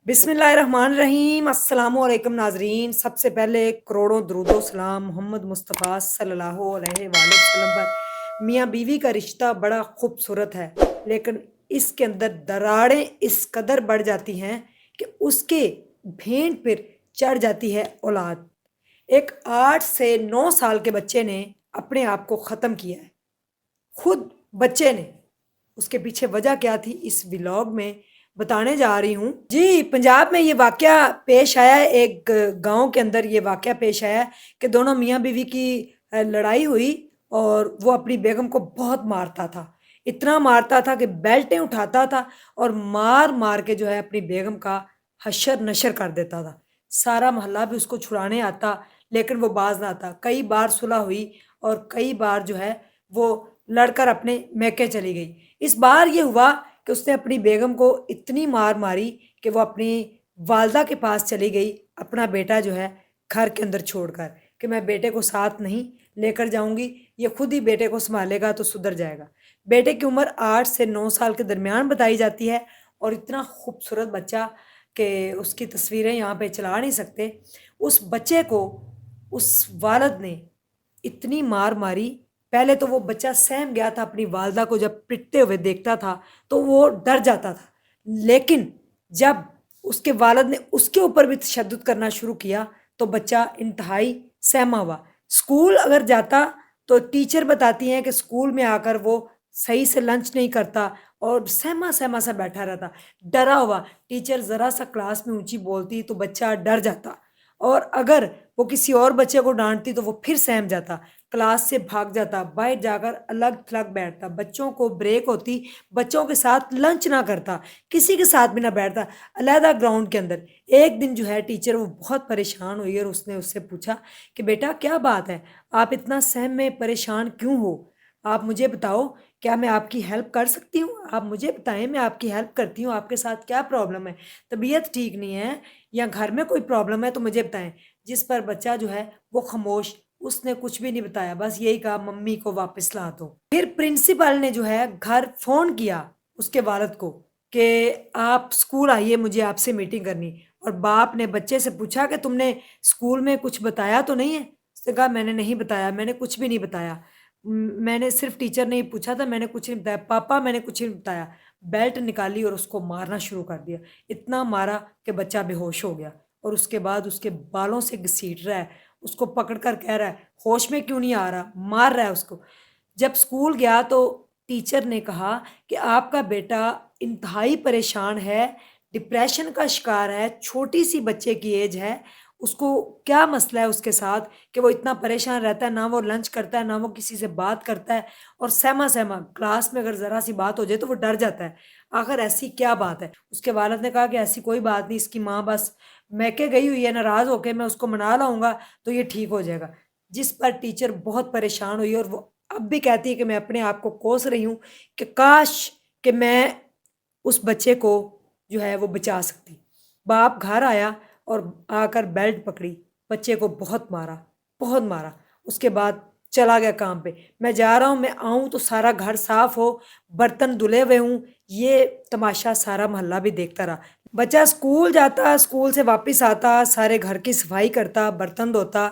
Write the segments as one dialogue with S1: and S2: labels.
S1: बिस्मिल्लाहिर्रहमानिर्रहीम अस्सलाम वालेकुम नाजरीन। सबसे पहले करोड़ों दरूदो सलाम मोहम्मद मुस्तफ़ा सल्लल्लाहु अलैहि वसल्लम पर। मियाँ बीवी का रिश्ता बड़ा खूबसूरत है, लेकिन इसके अंदर दरारें इस कदर बढ़ जाती हैं कि उसके भेंट पर चढ़ जाती है औलाद। एक 8 से 9 साल के बच्चे ने अपने आप को ख़त्म किया है, खुद बच्चे ने। उसके पीछे वजह क्या थी, इस व्लॉग में बताने जा रही हूँ जी। पंजाब में ये वाकया पेश आया है, एक गांव के अंदर ये वाकया पेश आया है कि दोनों मियाँ बीवी की लड़ाई हुई और वो अपनी बेगम को बहुत मारता था। इतना मारता था कि बेल्टें उठाता था और मार मार के जो है अपनी बेगम का हशर नशर कर देता था। सारा मोहल्ला भी उसको छुड़ाने आता, लेकिन वो बाज ना आता। कई बार सुलह हुई और कई बार जो है वो लड़कर अपने मैके चली गई। इस बार ये हुआ कि उसने अपनी बेगम को इतनी मार मारी कि वो अपनी वालदा के पास चली गई, अपना बेटा जो है घर के अंदर छोड़कर, कि मैं बेटे को साथ नहीं लेकर जाऊंगी, ये खुद ही बेटे को संभालेगा तो सुधर जाएगा। बेटे की उम्र 8 से 9 साल के दरमियान बताई जाती है और इतना खूबसूरत बच्चा कि उसकी तस्वीरें यहाँ पे चला नहीं सकते। उस बच्चे को उस वालद ने इतनी मार मारी। पहले तो वो बच्चा सहम गया था, अपनी वालदा को जब पिटते हुए देखता था तो वो डर जाता था। लेकिन जब उसके वालिद ने उसके ऊपर भी तशद्दुद करना शुरू किया तो बच्चा इंतहाई सहमा हुआ। स्कूल अगर जाता तो टीचर बताती हैं कि स्कूल में आकर वो सही से लंच नहीं करता और सहमा सहमा सा बैठा रहता, डरा हुआ। टीचर ज़रा सा क्लास में ऊंची बोलती तो बच्चा डर जाता, और अगर वो किसी और बच्चे को डांटती तो वो फिर सहम जाता, क्लास से भाग जाता, बाहर जाकर अलग थलग बैठता, बच्चों को ब्रेक होती बच्चों के साथ लंच ना करता, किसी के साथ भी ना बैठता, अलहदा ग्राउंड के अंदर। एक दिन जो है टीचर वो बहुत परेशान हुई और उसने उससे पूछा कि बेटा क्या बात है, आप इतना सहम में परेशान क्यों हो, आप मुझे बताओ, क्या मैं आपकी हेल्प कर सकती हूँ, आप मुझे बताएं, मैं आपकी हेल्प करती हूँ, आपके साथ क्या प्रॉब्लम है, तबीयत ठीक नहीं है या घर में कोई प्रॉब्लम है तो मुझे बताएं। जिस पर बच्चा जो है वो खामोश, उसने कुछ भी नहीं बताया, बस यही कहा मम्मी को वापस ला दो। फिर प्रिंसिपल ने जो है घर फोन किया उसके वालिद को कि आप स्कूल आइए, मुझे आपसे मीटिंग करनी। और बाप ने बच्चे से पूछा कि तुमने स्कूल में कुछ बताया तो नहीं है। उसने कहा मैंने नहीं बताया, मैंने कुछ भी नहीं बताया। मैंने सिर्फ टीचर ने ही पूछा था, मैंने कुछ नहीं बताया पापा, मैंने कुछ नहीं बताया। बेल्ट निकाली और उसको मारना शुरू कर दिया। इतना मारा कि बच्चा बेहोश हो गया और उसके बाद उसके बालों से घसीट रहा है, उसको पकड़ कर कह रहा है होश में क्यों नहीं आ रहा, मार रहा है उसको। जब स्कूल गया तो टीचर ने कहा कि आपका बेटा इंतहाई परेशान है, डिप्रेशन का शिकार है, छोटी सी बच्चे की एज है, उसको क्या मसला है उसके साथ कि वो इतना परेशान रहता है, ना वो लंच करता है ना वो किसी से बात करता है, और सहमा सहमा क्लास में अगर ज़रा सी बात हो जाए तो वो डर जाता है। आखिर ऐसी क्या बात है। उसके वालिद ने कहा कि ऐसी कोई बात नहीं, इसकी माँ बस मैके गई हुई है नाराज़ होके, मैं उसको मना लाऊंगा तो ये ठीक हो जाएगा। जिस पर टीचर बहुत परेशान हुई और वो अब भी कहती है कि मैं अपने आप को कोस रही हूँ कि काश कि मैं उस बच्चे को जो है वो बचा सकती। बाप घर आया और आकर बेल्ट पकड़ी, बच्चे को बहुत मारा, बहुत मारा। उसके बाद चला गया काम पे। मैं जा रहा हूँ, मैं आऊँ तो सारा घर साफ हो, बर्तन धुले हुए हूँ, ये तमाशा सारा मोहल्ला भी देखता रहा। बच्चा स्कूल जाता, स्कूल से वापस आता, सारे घर की सफाई करता, बर्तन धोता,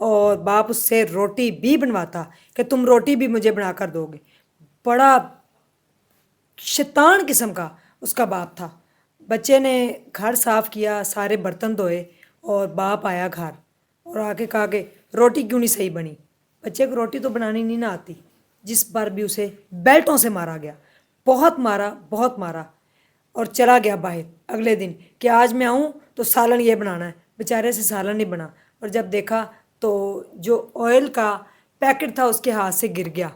S1: और बाप उससे रोटी भी बनवाता कि तुम रोटी भी मुझे बनाकर दोगे। बड़ा शैतान किस्म का उसका बाप था। बच्चे ने घर साफ किया, सारे बर्तन धोए, और बाप आया घर और आके कहा कि रोटी क्यों नहीं सही बनी। बच्चे को रोटी तो बनानी नहीं ना आती। जिस पर भी उसे बेल्टों से मारा गया, बहुत मारा, बहुत मारा। और चला गया बाहर अगले दिन कि आज मैं आऊँ तो सालन ये बनाना है। बेचारे से सालन नहीं बना, और जब देखा तो जो ऑयल का पैकेट था उसके हाथ से गिर गया,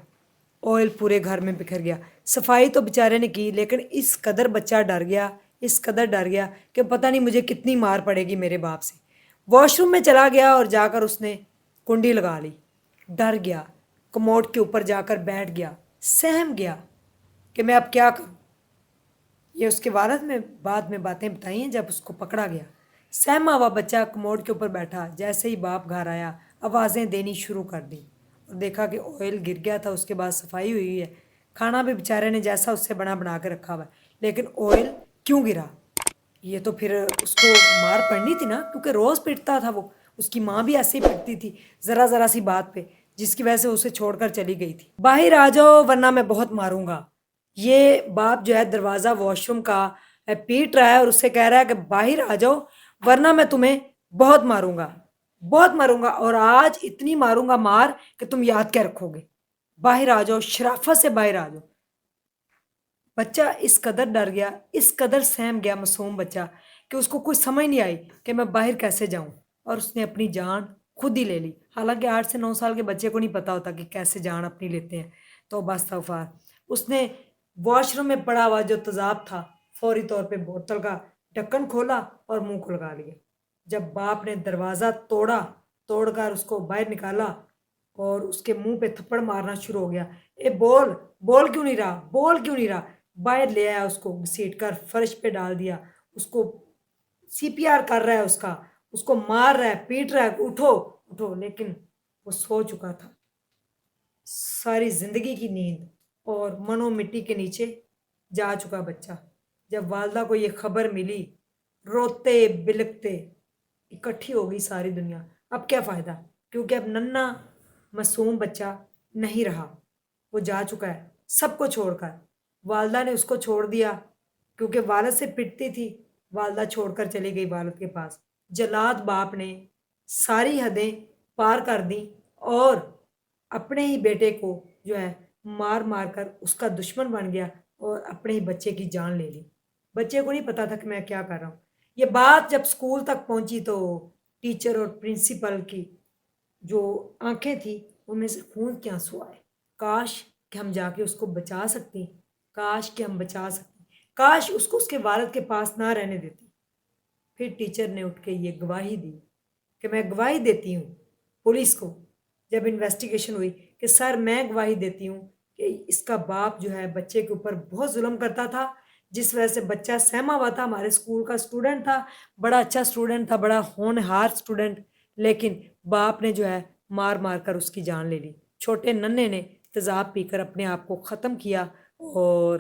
S1: ऑयल पूरे घर में बिखर गया। सफाई तो बेचारे ने की, लेकिन इस कदर बच्चा डर गया, इस कदर डर गया कि पता नहीं मुझे कितनी मार पड़ेगी मेरे बाप से। वॉशरूम में चला गया और जाकर उसने कुंडी लगा ली, डर गया, कमोड के ऊपर जाकर बैठ गया, सहम गया कि मैं अब क्या करूं। ये उसके वालिद में बाद में बातें बताई हैं जब उसको पकड़ा गया। सहमा हुआ बच्चा कमोड के ऊपर बैठा, जैसे ही बाप घर आया आवाज़ें देनी शुरू कर दी और देखा कि ऑयल गिर गया था। उसके बाद सफाई हुई है, खाना भी बेचारे ने जैसा उससे बना बना के रखा हुआ है, लेकिन ऑयल क्यों गिरा। یہ تو پھر اس کو مار پڑنی تھی نا، کیونکہ روز پیٹتا تھا وہ، اس کی ماں بھی ایسے ہی پیٹتی تھی ذرا ذرا سی بات پہ، جس کی وجہ سے اسے چھوڑ کر چلی گئی تھی۔ باہر آ جاؤ ورنہ میں بہت ماروں گا۔ یہ باپ جو ہے دروازہ واش روم کا پیٹ رہا ہے اور اس سے کہہ رہا ہے کہ باہر آ جاؤ ورنہ میں تمہیں بہت ماروں گا، بہت ماروں گا، اور آج اتنی ماروں گا مار کہ تم یاد کیا رکھو گے۔ باہر آ جاؤ، شرافت سے باہر آ جاؤ۔ بچہ اس قدر ڈر گیا، اس قدر سہم گیا معصوم بچہ، کہ اس کو کوئی سمجھ نہیں آئی کہ میں باہر کیسے جاؤں، اور اس نے اپنی جان خود ہی لے لی۔ حالانکہ 8 سے 9 سال کے بچے کو نہیں پتا ہوتا کہ کیسے جان اپنی لیتے ہیں۔ تو استغفار، اس نے واش روم میں پڑا ہوا جو تیزاب تھا فوری طور پہ بوتل کا ڈھکن کھولا اور منہ کو لگا لیا۔ جب باپ نے دروازہ توڑا، توڑ کر اس کو باہر نکالا اور اس کے منہ پہ تھپڑ مارنا شروع ہو گیا، اے بول، بول کیوں نہیں رہا، بول کیوں نہیں رہا۔ باہر لے آیا، اس کو گھسیٹ کر فرش پہ ڈال دیا، اس کو سی پی آر کر رہا ہے، اس کو مار رہا ہے، پیٹ رہا ہے، اٹھو اٹھو، لیکن وہ سو چکا تھا۔ ساری زندگی کی نیند اور منو مٹی کے نیچے جا چکا بچہ۔ جب والدہ کو یہ خبر ملی، روتے بلکتے اکٹھی ہو گئی ساری دنیا۔ اب کیا فائدہ، کیونکہ اب ننا معصوم بچہ نہیں رہا، وہ جا چکا ہے سب کو چھوڑ کر۔ والدہ نے اس کو چھوڑ دیا، کیونکہ والد سے پٹتی تھی، والدہ چھوڑ کر چلی گئی والد کے پاس۔ جلاد باپ نے ساری حدیں پار کر دیں اور اپنے ہی بیٹے کو جو ہے مار مار کر اس کا دشمن بن گیا اور اپنے ہی بچے کی جان لے لی۔ بچے کو نہیں پتا تھا کہ میں کیا کر رہا ہوں۔ یہ بات جب اسکول تک پہنچی تو ٹیچر اور پرنسپل کی جو آنکھیں تھیں ان میں سے خون کے آنسو آئے۔ کاش کہ ہم جا کے اس کو بچا سکتے، کاش کہ ہم بچا سکتے، کاش اس کو اس کے والد کے پاس نہ رہنے دیتی۔ پھر ٹیچر نے اٹھ کے یہ گواہی دی کہ میں گواہی دیتی ہوں پولیس کو، جب انویسٹیگیشن ہوئی، کہ سر میں گواہی دیتی ہوں کہ اس کا باپ جو ہے بچے کے اوپر بہت ظلم کرتا تھا، جس وجہ سے بچہ سہما ہوا تھا، ہمارے اسکول کا اسٹوڈنٹ تھا، بڑا اچھا اسٹوڈنٹ تھا، بڑا ہونہار اسٹوڈنٹ، لیکن باپ نے جو ہے مار مار کر اس کی جان لے لی۔ چھوٹے ننے نے تیزاب پی کر اپنے آپ کو ختم کیا، اور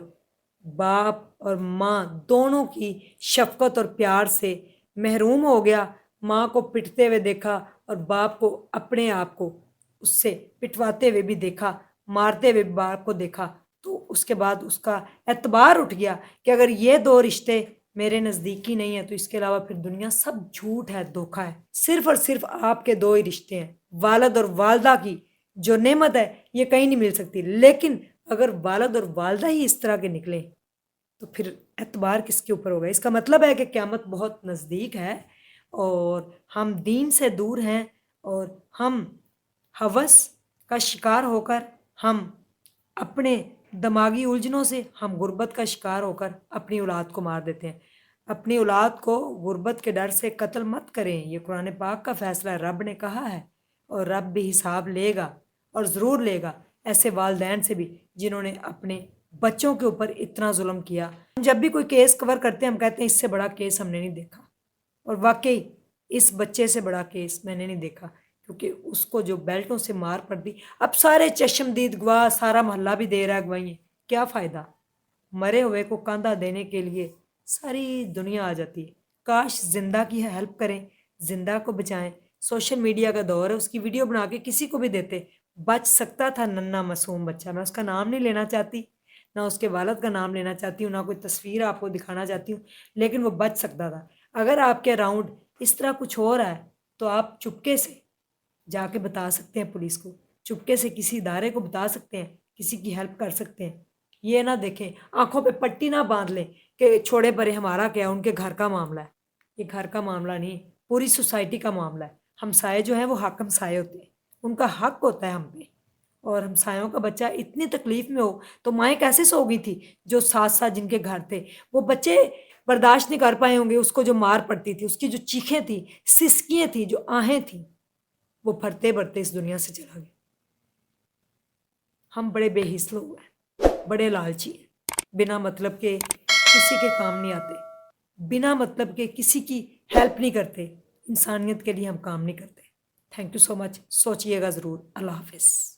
S1: باپ اور ماں دونوں کی شفقت اور پیار سے محروم ہو گیا۔ ماں کو پٹتے ہوئے دیکھا اور باپ کو اپنے آپ کو اس سے پٹواتے ہوئے بھی دیکھا، مارتے ہوئے بھی باپ کو دیکھا، تو اس کے بعد اس کا اعتبار اٹھ گیا کہ اگر یہ دو رشتے میرے نزدیکی نہیں ہیں تو اس کے علاوہ پھر دنیا سب جھوٹ ہے، دھوکا ہے، صرف اور صرف آپ کے دو ہی رشتے ہیں، والد اور والدہ کی جو نعمت ہے یہ کہیں نہیں مل سکتی۔ لیکن اگر والد اور والدہ ہی اس طرح کے نکلے تو پھر اعتبار کس کے اوپر ہوگا؟ اس کا مطلب ہے کہ قیامت بہت نزدیک ہے اور ہم دین سے دور ہیں، اور ہم ہوس کا شکار ہو کر، ہم اپنے دماغی الجھنوں سے، ہم غربت کا شکار ہو کر اپنی اولاد کو مار دیتے ہیں۔ اپنی اولاد کو غربت کے ڈر سے قتل مت کریں، یہ قرآن پاک کا فیصلہ ہے، رب نے کہا ہے، اور رب بھی حساب لے گا، اور ضرور لے گا ایسے والدین سے بھی جنہوں نے اپنے بچوں کے اوپر اتنا ظلم کیا۔ ہم جب بھی کوئی کیس کور کرتے ہیں ہم کہتے ہیں اس سے بڑا کیس ہم نے نہیں دیکھا، اور واقعی اس بچے سے بڑا کیس میں نے نہیں دیکھا، کیونکہ اس کو جو بیلٹوں سے مار پڑ دی، اب سارے چشمدید گواہ، سارا محلہ بھی دے رہا ہے گواہی، کیا فائدہ؟ مرے ہوئے کو کاندھا دینے کے لیے ساری دنیا آ جاتی ہے۔ کاش زندہ کی ہیلپ کریں، زندہ کو بچائیں۔ سوشل میڈیا کا دور ہے، اس کی ویڈیو بنا کے کسی کو بھی دیتے، بچ سکتا تھا ننا معصوم بچہ۔ میں اس کا نام نہیں لینا چاہتی، نہ اس کے والد کا نام لینا چاہتی ہوں، نہ کوئی تصویر آپ کو دکھانا چاہتی ہوں، لیکن وہ بچ سکتا تھا۔ اگر آپ کے اراؤنڈ اس طرح کچھ ہو رہا ہے تو آپ چپکے سے جا کے بتا سکتے ہیں پولیس کو، چپکے سے کسی ادارے کو بتا سکتے ہیں، کسی کی ہیلپ کر سکتے ہیں۔ یہ نہ دیکھیں، آنکھوں پہ پٹی نہ باندھ لیں کہ چھوڑے پرے ہمارا کیا، ان کے گھر کا معاملہ ہے۔ یہ گھر کا معاملہ نہیں، پوری سوسائٹی کا معاملہ ہے۔ ہمسائے جو ہیں وہ حق ہمسائے ہوتے ہیں، ان کا حق ہوتا ہے ہم پہ، اور ہمسایوں کا بچہ اتنی تکلیف میں ہو تو مائیں کیسے سو گئی تھی جو ساتھ ساتھ جن کے گھر تھے، وہ بچے برداشت نہیں کر پائے ہوں گے اس کو جو مار پڑتی تھی، اس کی جو چیخیں تھیں، سسکیاں تھیں، جو آہیں تھیں، وہ بھرتے بھرتے اس دنیا سے چلا گیا۔ ہم بڑے بے حس لوگ ہیں، بڑے لالچی ہیں، بنا مطلب کے کسی کے کام نہیں آتے، بنا مطلب کے کسی کی ہیلپ نہیں کرتے، انسانیت کے لیے ہم کام نہیں کرتے۔ تھینک یو سو مچ، سوچئے گا ضرور۔ اللہ حافظ۔